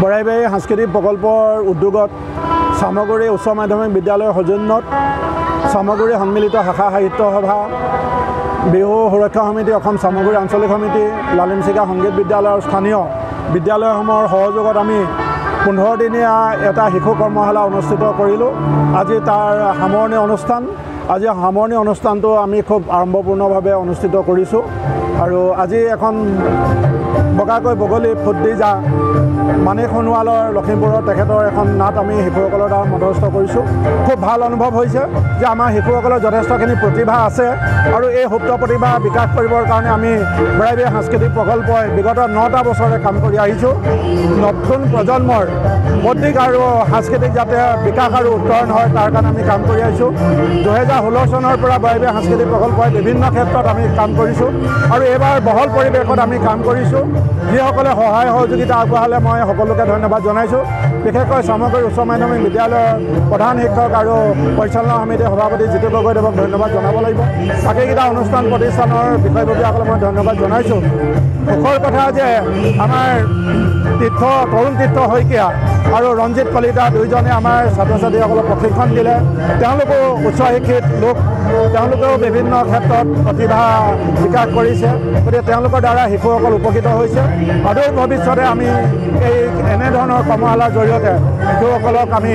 বৰাইবাৰী সাংস্কৃতিক প্ৰকল্পৰ উদ্যোগত চামগুৰি উচ্চ মাধ্যমিক বিদ্যালয়ৰ সৌজন্যত চামগুৰি সন্মিলিত শাখা সাহিত্য সভা বিহু সুৰক্ষা সমিতি অসম চামগুৰি আঞ্চলিক সমিতি লালিমচিকা সংগীত বিদ্যালয়ৰ স্থানীয় বিদ্যালয়সমূহৰ সহযোগত আমি 15 দিনীয়া এটা শিশু কৰ্মশালা অনুষ্ঠিত কৰিলোঁ। আজি তাৰ সামৰণি অনুষ্ঠান। আজি সামৰণি অনুষ্ঠানটো আমি খুব আড়ম্বৰপূৰ্ণভাৱে অনুষ্ঠিত কৰিছোঁ আৰু আজি এখন বগাকৈ বগলী ফুট দি যা মানিক সোণোৱালৰ লখিমপুৰৰ তেখেতৰ এখন নাট আমি শিশুসকলৰ দ্বাৰা মধ্যস্থ কৰিছোঁ। খুব ভাল অনুভৱ হৈছে যে আমাৰ শিশুসকলৰ যথেষ্টখিনি প্ৰতিভা আছে আৰু এই সুপ্ত প্ৰতিভা বিকাশ কৰিবৰ কাৰণে আমি বৰাইবাৰী সাংস্কৃতিক প্ৰকল্পই বিগত 9টা বছৰে কাম কৰি আহিছোঁ। নতুন প্ৰজন্মৰ বৌদ্ধিক আৰু সাংস্কৃতিক যাতে বিকাশ আৰু উত্তৰণ হয় তাৰ কাৰণে আমি কাম কৰি আহিছোঁ। 2016 চনৰ পৰা বৰাইবাৰী সাংস্কৃতিক প্ৰকল্পই বিভিন্ন ক্ষেত্ৰত আমি কাম কৰিছোঁ আৰু এইবাৰ বহল পৰিৱেশত আমি কাম কৰিছোঁ। যিসকলে সহায় সহযোগিতা আগবঢ়ালে মই সকলোকে ধন্যবাদ জনাইছোঁ। বিশেষকৈ চামগুৰি উচ্চ মাধ্যমিক বিদ্যালয়ৰ প্ৰধান শিক্ষক আৰু পৰিচালনা সমিতিৰ সভাপতি জিতু গগৈদেৱক ধন্যবাদ জনাব লাগিব। বাকীকেইটা অনুষ্ঠান প্ৰতিষ্ঠানৰ বিষয়ববীয়াসকলক মই ধন্যবাদ জনাইছোঁ। সুখৰ কথা যে আমাৰ তৰুণ তীৰ্থ শইকীয়া আৰু ৰঞ্জিত কলিতা দুইজনে আমাৰ ছাত্ৰ ছাত্ৰীসকলক প্ৰশিক্ষণ দিলে। তেওঁলোকো উচ্চ শিক্ষিত লোক, তেওঁলোকেও বিভিন্ন ক্ষেত্ৰত প্ৰতিভা বিকাশ কৰিছে। গতিকে তেওঁলোকৰ দ্বাৰা শিশুসকল উপকৃত হৈছে। অদূৰ ভৱিষ্যতে আমি এনেধৰণৰ কৰ্মশালাৰ জৰিয়তে শিশুসকলক আমি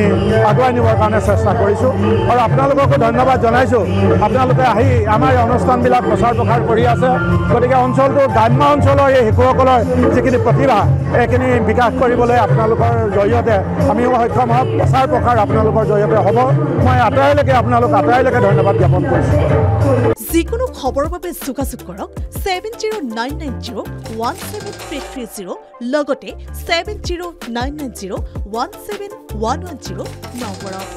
আগুৱাই নিবৰ কাৰণে চেষ্টা কৰিছোঁ আৰু আপোনালোককো ধন্যবাদ জনাইছোঁ। আপোনালোকে আহি আমাৰ এই অনুষ্ঠানবিলাক প্ৰচাৰ প্ৰসাৰ কৰি আছে। গতিকে অঞ্চলটো গ্ৰাম্য অঞ্চলৰ এই শিশুসকলৰ যিখিনি প্ৰতিভা এইখিনি বিকাশ কৰিবলৈ আপোনালোকৰ জৰিয়তে আমিও সক্ষম হ'ম। প্ৰচাৰ প্ৰসাৰ আপোনালোকৰ জৰিয়তে হ'ব। মই আটাইলৈকে ধন্যবাদ জ্ঞাপন কৰিছোঁ। যিকোনো খবৰৰ বাবে যোগাযোগ কৰক 7099017330 লগতে 7099017110 নম্বৰত।